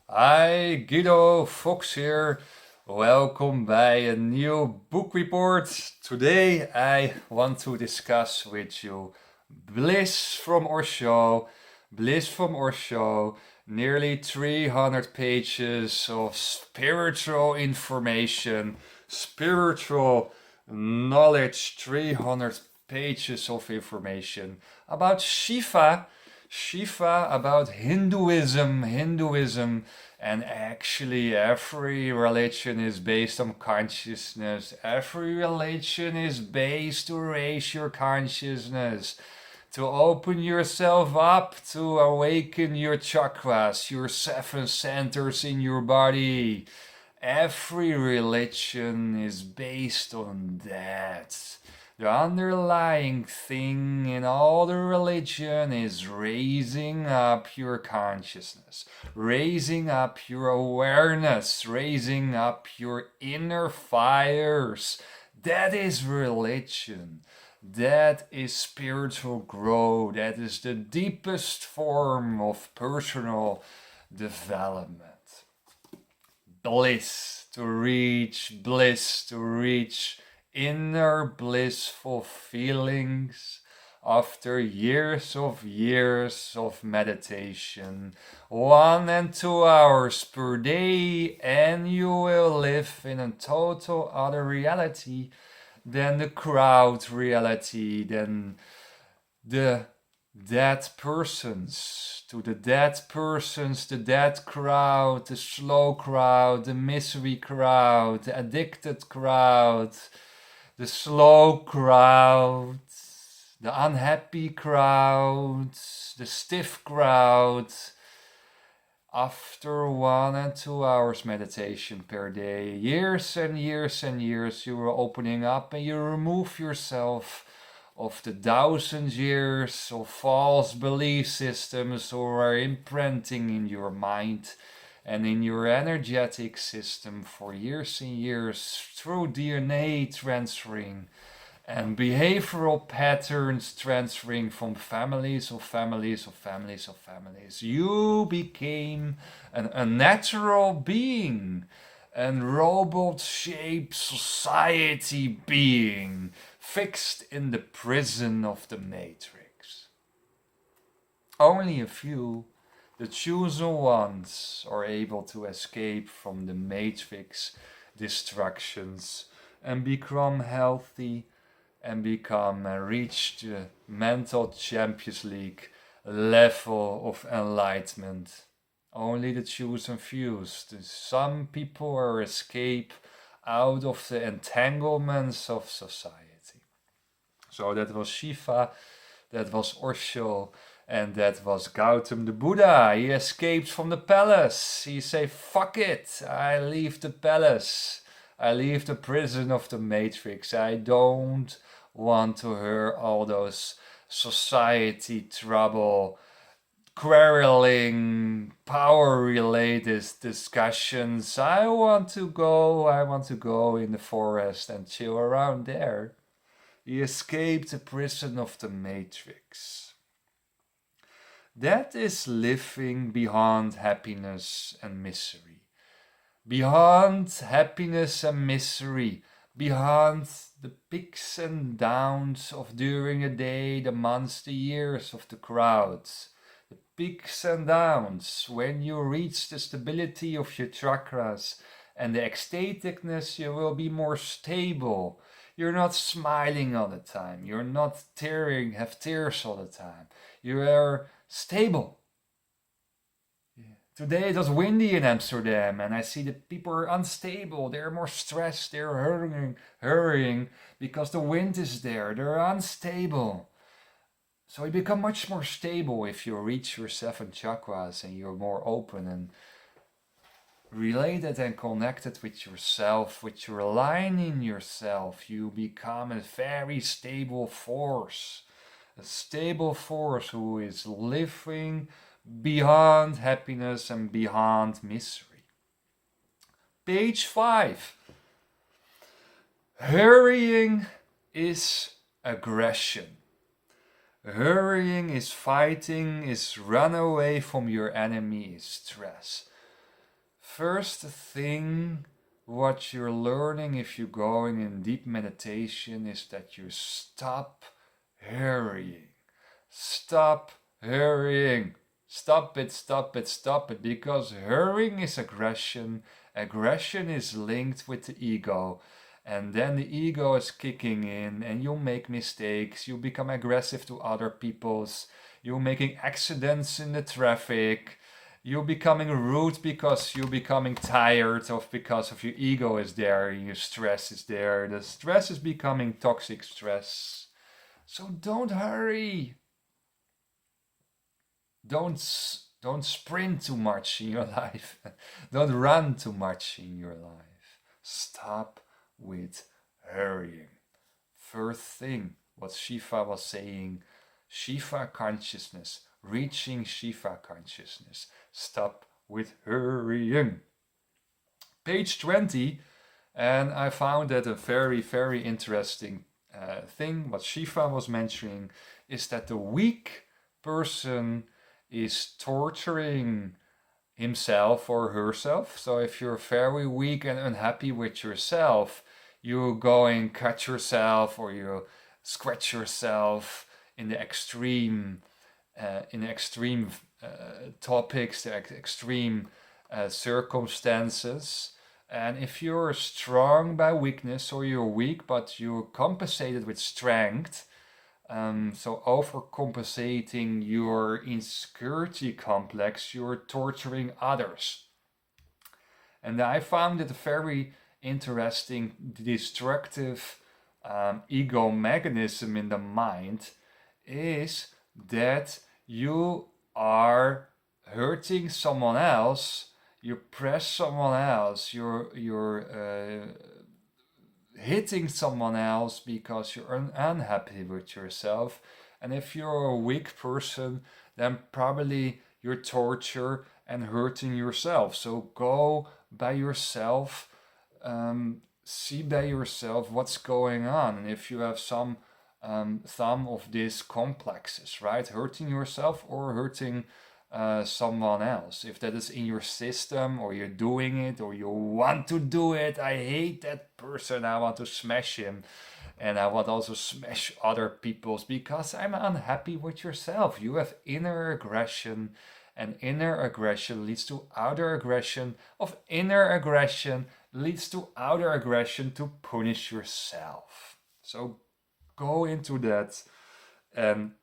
Hi, Guido Fox here. Welkom bij een nieuw book report. Today I want to discuss with you Bliss from Osho. Bliss from Osho. Nearly 300 pages of spiritual information, spiritual knowledge, 300 pages of information about Shiva, about Hinduism, and actually every religion is based on consciousness. Every religion is based to raise your consciousness, to open yourself up, to awaken your chakras, your 7 centers in your body. Every religion is based on that. The underlying thing in all the religion is raising up your consciousness, raising up your awareness, raising up your inner fires. That is religion. That is spiritual growth. That is the deepest form of personal development. Bliss, to reach inner blissful feelings after years of meditation, 1 and 2 hours per day, and you will live in a total other reality than the crowd reality, than the dead persons, to the dead persons, the dead crowd, the slow crowd, the misery crowd, the addicted crowd, the slow crowd, the unhappy crowd, the stiff crowd. After 1 and 2 hours meditation per day, years and years and years, you are opening up and you remove yourself of the 1,000 years of false belief systems or are imprinting in your mind and in your energetic system for years and years through DNA transferring and behavioral patterns transferring from families of families of families of families. You became an unnatural being, a robot-shaped society being, fixed in the prison of the matrix. Only a few, the chosen ones, are able to escape from the matrix distractions and become healthy and reach the mental Champions League level of enlightenment. Only the chosen few. Some people are escape out of the entanglements of society. So that was Shiva, that was Osho, and that was Gautam the Buddha. He escaped from the palace. He said, fuck it, I leave the palace. I leave the prison of the matrix. I don't want to hear all those society trouble, quarreling, power related discussions. I want to go in the forest and chill around there. He escaped the prison of the matrix. That is living beyond happiness and misery. Beyond happiness and misery. Beyond the peaks and downs of during a day, the months, the years of the crowds. The peaks and downs. When you reach the stability of your chakras and the ecstaticness, you will be more stable. You're not smiling all the time. You're not have tears all the time. You are stable. Today it was windy in Amsterdam, and I see that people are unstable. They're more stressed. They're hurrying because the wind is there. They're unstable. So you become much more stable if you reach your 7 chakras and you're more open and related and connected with yourself, with your line in yourself. You become a very stable force. A stable force who is living beyond happiness and beyond misery. Page 5. Hurrying is aggression. Hurrying is fighting, is run away from your enemy, is stress. first thing what you're learning if you're going in deep meditation is that you stop hurrying. Stop hurrying. Stop it, stop it, stop it. Because hurrying is aggression. Aggression is linked with the ego. And then the ego is kicking in and you'll make mistakes. You'll become aggressive to other people's. You're making accidents in the traffic. You're becoming rude because you're becoming tired of because of your ego is there, your stress is there. The stress is becoming toxic stress. So don't hurry. Don't sprint too much in your life. Don't run too much in your life. Stop with hurrying. First thing, what Shiva was saying, Shiva consciousness, reaching Shiva consciousness. Stop with hurrying. Page 20, and I found that a very, very interesting thing. What Shiva was mentioning is that the weak person is torturing himself or herself. So if you're very weak and unhappy with yourself, you go and cut yourself or you scratch yourself in the extreme topics, the extreme circumstances. And if you're strong by weakness or you're weak but you're compensated with strength, so overcompensating your insecurity complex, you're torturing others. And I found it very interesting, destructive ego mechanism in the mind is that you are hurting someone else, you press someone else, you're hitting someone else because you're unhappy with yourself. And if you're a weak person, then probably you're torture and hurting yourself. So go by yourself, see by yourself what's going on. And if you have some of these complexes, right? Hurting yourself or hurting someone else. If that is in your system or you're doing it or you want to do it, I hate that person, I want to smash him. And I want also smash other people's because I'm unhappy with yourself. You have inner aggression, and inner aggression leads to outer aggression. Of inner aggression leads to outer aggression to punish yourself. So go into that and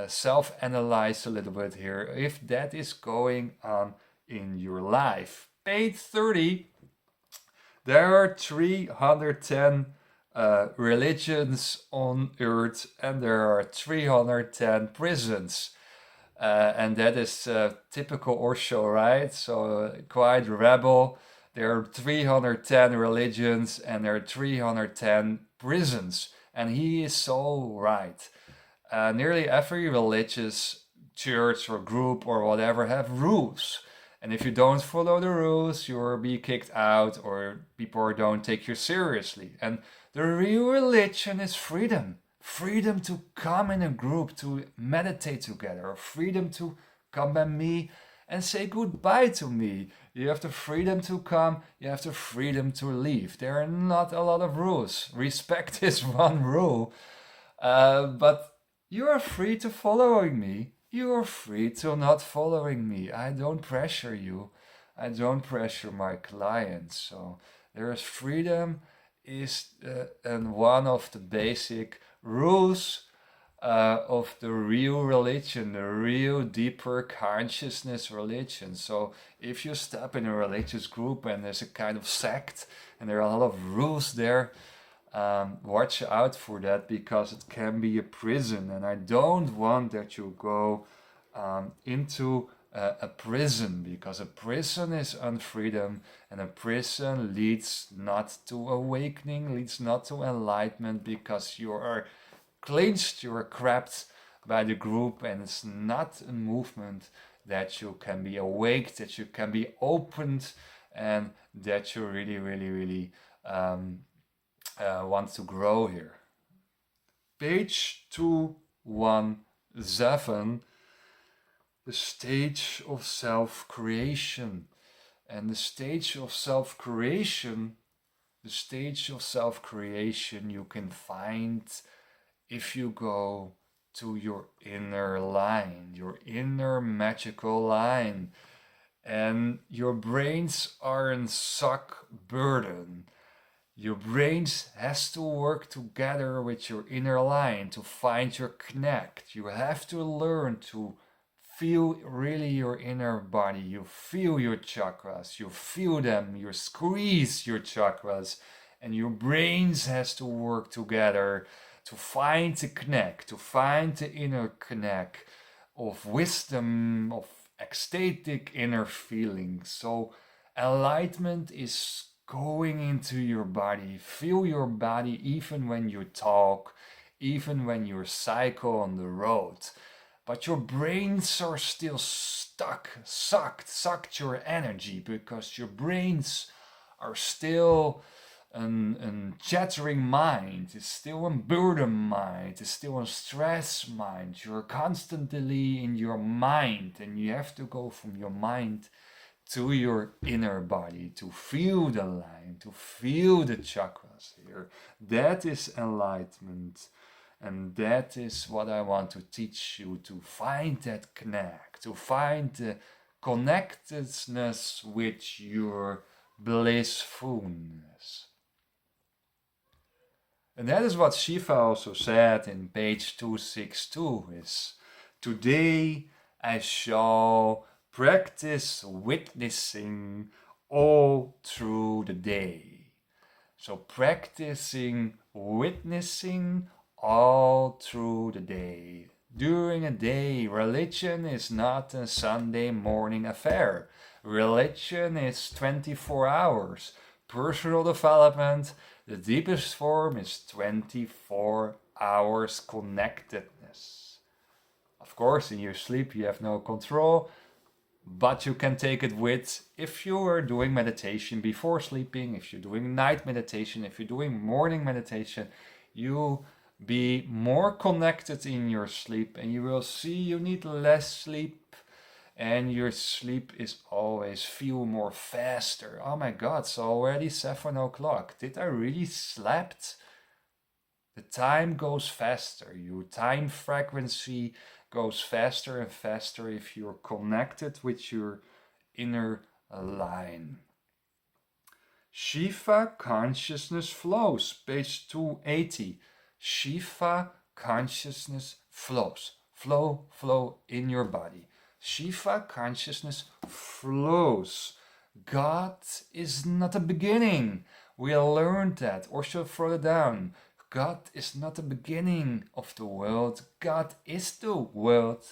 self-analyze a little bit here if that is going on in your life. Page 30. There are 310 religions on earth and there are 310 prisons. And that is typical Osho, right? So quite rebel. There are 310 religions and there are 310 prisons. And he is so right. Nearly every religious church or group or whatever have rules. And if you don't follow the rules, you'll be kicked out or people don't take you seriously. And the real religion is freedom. Freedom to come in a group, to meditate together. Freedom to come by me and say goodbye to me. You have the freedom to come, you have the freedom to leave. There are not a lot of rules. Respect is one rule. But you are free to following me. You are free to not following me. I don't pressure you. I don't pressure my clients. So there is freedom is and one of the basic rules of the real religion, the real deeper consciousness religion. So if you step in a religious group and there's a kind of sect and there are a lot of rules there, watch out for that because it can be a prison. And I don't want that you go into a prison, because a prison is unfreedom and a prison leads not to awakening, leads not to enlightenment, because you are clinched, you are trapped by the group, and it's not a movement that you can be awake, that you can be opened, and that you really, really, really want to grow here. Page 217, the stage of self-creation. And the stage of self-creation, you can find if you go to your inner line, your inner magical line. And your brains aren't suck burden. Your brains has to work together with your inner line to find your connect. You have to learn to feel really your inner body. You feel your chakras, you feel them, you squeeze your chakras, and your brains has to work together to find the connect, to find the inner connect of wisdom, of ecstatic inner feelings. So enlightenment is going into your body. Feel your body even when you talk, even when you cycle on the road. But your brains are still sucked your energy, because your brains are still a chattering mind, it's still a burden mind, it's still a stress mind. You're constantly in your mind, and you have to go from your mind to your inner body to feel the line, to feel the chakras here. That is enlightenment. And that is what I want to teach you, to find that connect, to find the connectedness with your blissfulness. And that is what Shiva also said in page 262 is, today I shall practice witnessing all through the day. So practicing witnessing all through the day. During a day, religion is not a Sunday morning affair. Religion is 24 hours. Personal development, the deepest form, is 24 hours connectedness. Of course, in your sleep you have no control, but you can take it with, if you are doing meditation before sleeping, if you're doing night meditation, if you're doing morning meditation, you be more connected in your sleep, and you will see you need less sleep, and your sleep is always feel more faster. Oh my god, it's already 7 o'clock. Did I really slept? The time goes faster. Your time frequency goes faster and faster if you're connected with your inner line. Shiva Consciousness flows, page 280. Shiva Consciousness flows. Flow in your body. Shiva Consciousness flows. God is not a beginning. We learned that. Or should further down. God is not the beginning of the world. God is the world.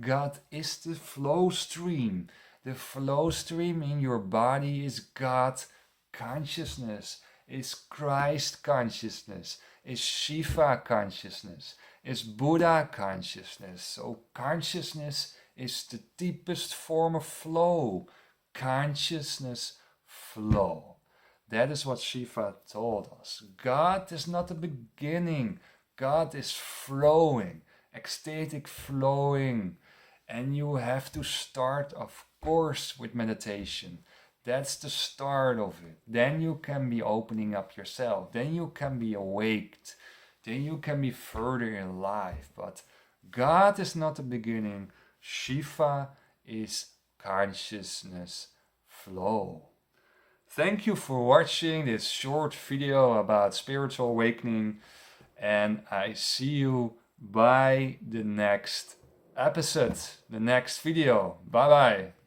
God is the flow stream. The flow stream in your body is God consciousness, is Christ consciousness, is Shiva consciousness, is Buddha consciousness. So consciousness is the deepest form of flow. Consciousness flow. That is what Shiva told us. God is not the beginning. God is flowing, ecstatic flowing. And you have to start, of course, with meditation. That's the start of it. Then you can be opening up yourself. Then you can be awaked. Then you can be further in life. But God is not the beginning. Shiva is consciousness flow. Thank you for watching this short video about spiritual awakening, and I see you by the next episode, the next video. Bye bye.